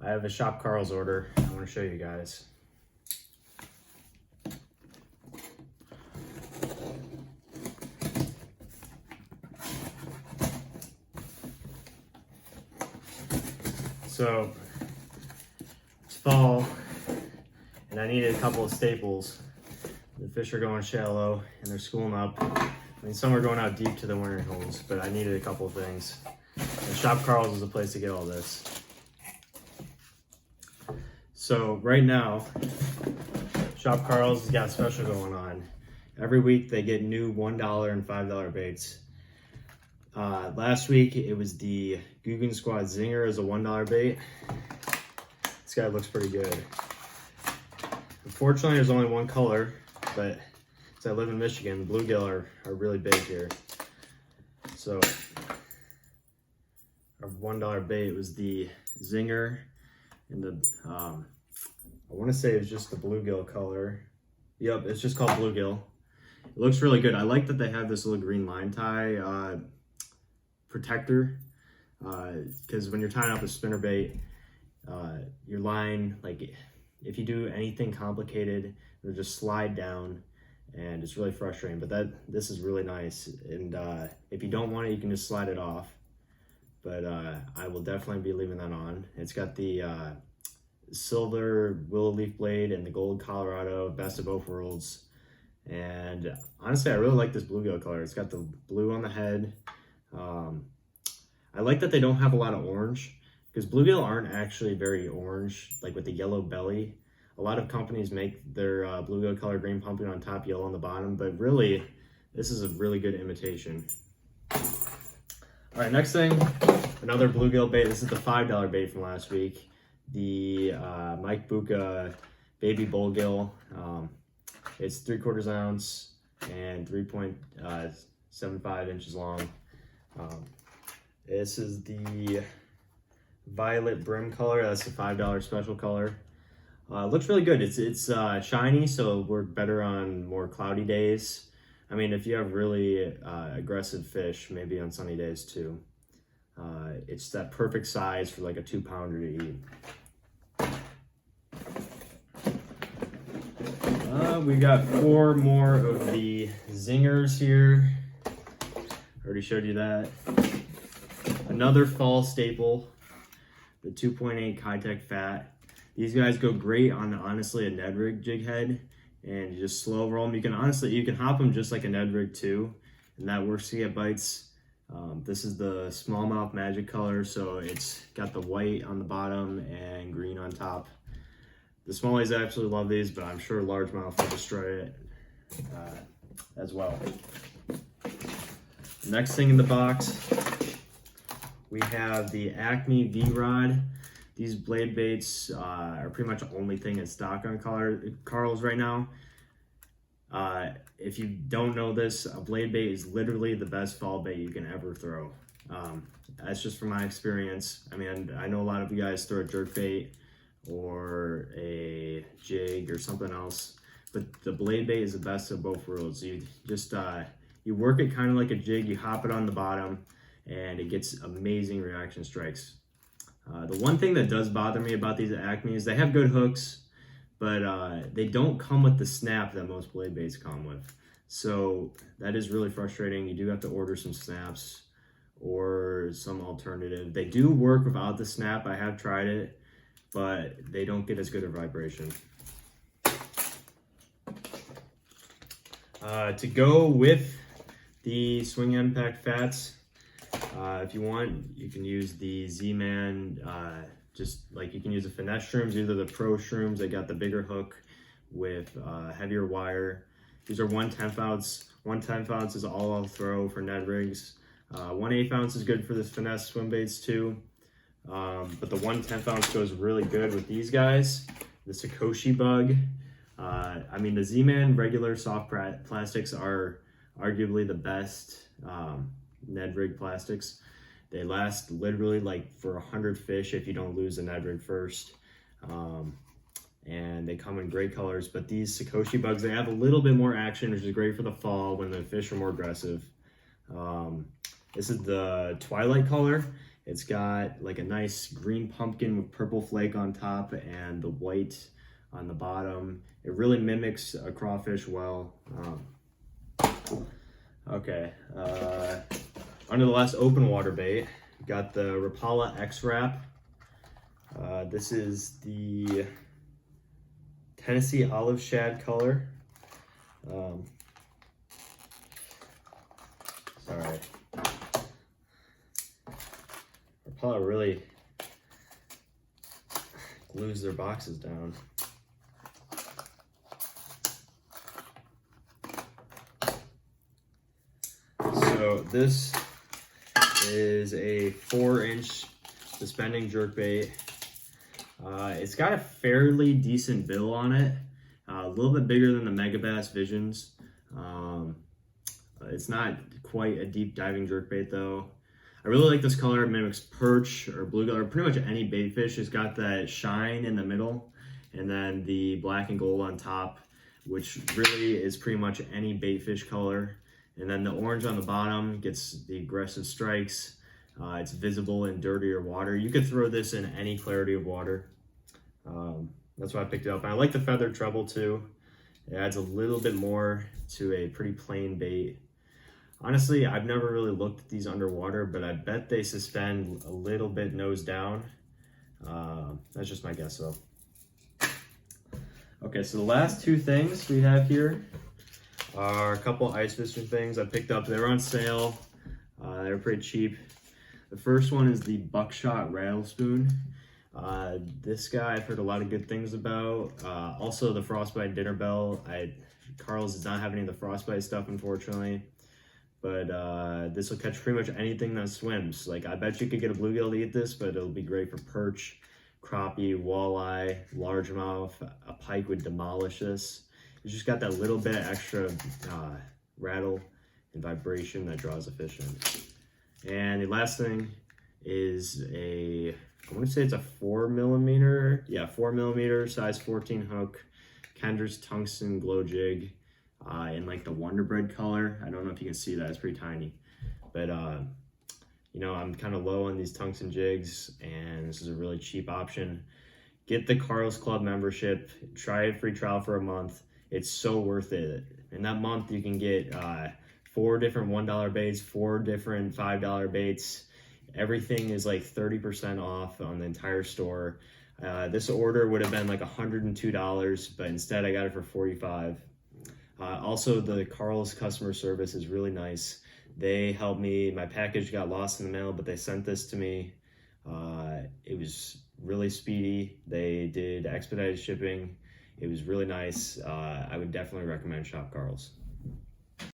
I have a Shop Karl's order I want to show you guys. So it's fall and I needed a couple of staples. The fish are going shallow and they're schooling up. I mean, some are going out deep to the wintering holes, but I needed a couple of things. And Shop Karl's is the place to get all this. So right now, Shop Karl's has got a special going on. Every week they get new $1 and $5 baits. Last week it was the Googan Squad Zinger as a $1 bait. This guy looks pretty good. Unfortunately, there's only one color, but since I live in Michigan, bluegill are really big here. So our $1 bait was the Zinger and the I want to say it was just the bluegill color. Yep, it's just called bluegill. It looks really good. I like that they have this little green line tie protector, because when you're tying up a spinnerbait, your line, like if you do anything complicated, it'll just slide down and it's really frustrating. But this is really nice, and if you don't want it, you can just slide it off. But I will definitely be leaving that on. It's got the silver willow leaf blade and the gold Colorado, best of both worlds. And honestly, I really like this bluegill color. It's got the blue on the head. I like that they don't have a lot of orange, because bluegill aren't actually very orange, like with the yellow belly. A lot of companies make their bluegill color green pumpkin on top, yellow on the bottom, but really, this is a really good imitation. All right, next thing, another bluegill bait. This is the $5 bait from last week. The Mike Bucca Baby Bullgill. It's 3/4 ounce and 3.75 inches long. This is the violet brim color. That's the $5 special color. Looks really good. It's shiny, so it works better on more cloudy days. I mean, if you have really aggressive fish, maybe on sunny days too. It's that perfect size for like a 2-pounder to eat. We got 4 more of the Zingers here. Already showed you that. Another fall staple, the 2.8 Keitech Fat. These guys go great on honestly a Ned rig jig head, and you just slow roll them. You can hop them just like a Ned rig too, and that works to get bites. This is the smallmouth magic color, so it's got the white on the bottom and green on top. The smallies absolutely love these, but I'm sure largemouth will destroy it as well. Next thing in the box, we have the Acme V-Rod. These blade baits are pretty much the only thing in stock on Karl's right now. If you don't know this, a blade bait is literally the best fall bait you can ever throw. That's just from my experience. I mean, I know a lot of you guys throw a jerk bait or a jig or something else, but the blade bait is the best of both worlds. You just you work it kind of like a jig, you hop it on the bottom, and it gets amazing reaction strikes. The one thing that does bother me about these Acme is they have good hooks, but they don't come with the snap that most blade baits come with. So that is really frustrating. You do have to order some snaps or some alternative. They do work without the snap. I have tried it, but they don't get as good a vibration. To go with the Swing Impact Fats, if you want, you can use the Z-Man, just like you can use the finesse shrooms, either the pro shrooms, they got the bigger hook with heavier wire. These are 1/10 ounce. 1/10 ounce is all I'll throw for Ned rigs. 1/8 ounce is good for the finesse swim baits too. But the 1/10 ounce goes really good with these guys. The Sakoshi Bug. I mean, the Z-Man regular soft plastics are arguably the best Ned rig plastics. They last literally like for 100 fish if you don't lose the Ned rig first. And they come in great colors, but these Sakoshi Bugs, they have a little bit more action, which is great for the fall when the fish are more aggressive. This is the Twilight color, It's got like a nice green pumpkin with purple flake on top and the white on the bottom. It really mimics a crawfish well. Okay, under the last open water bait, got the Rapala X-Wrap. This is the Tennessee olive shad color. Sorry. Rapala really glues their boxes down. So this is a 4-inch suspending jerkbait. It's got a fairly decent bill on it, a little bit bigger than the Megabass Visions. It's not quite a deep diving jerkbait though. I really like this color. It mimics perch or bluegill or pretty much any bait fish. It's got that shine in the middle and then the black and gold on top, which really is pretty much any bait fish color. And then the orange on the bottom gets the aggressive strikes. It's visible in dirtier water. You could throw this in any clarity of water. That's why I picked it up. And I like the feathered treble too. It adds a little bit more to a pretty plain bait. Honestly, I've never really looked at these underwater, but I bet they suspend a little bit nose down. That's just my guess though. Okay, so the last two things we have here are a couple ice fishing things I picked up. They were on sale. They were pretty cheap. The first one is the Buckshot Rattle Spoon. This guy I've heard a lot of good things about. Also the Frostbite Dinner Bell. Carl's does not have any of the Frostbite stuff, unfortunately. But this will catch pretty much anything that swims. Like, I bet you could get a bluegill to eat this, but it'll be great for perch, crappie, walleye, largemouth. A pike would demolish this. It's just got that little bit of extra rattle and vibration that draws the fish in. And the last thing is I want to say it's a 4mm, yeah, 4mm size 14 hook, Kendrick's tungsten glow jig, in like the Wonder Bread color. I don't know if you can see that, it's pretty tiny. But you know, I'm kind of low on these tungsten jigs, and this is a really cheap option. Get the Carl's Club membership, try a free trial for a month. It's so worth it. In that month, you can get 4 different $1 baits, 4 different $5 baits. Everything is like 30% off on the entire store. This order would have been like $102, but instead I got it for $45. Also, the Carl's customer service is really nice. They helped me. My package got lost in the mail, but they sent this to me. It was really speedy. They did expedited shipping. It was really nice. I would definitely recommend Shop Carl's.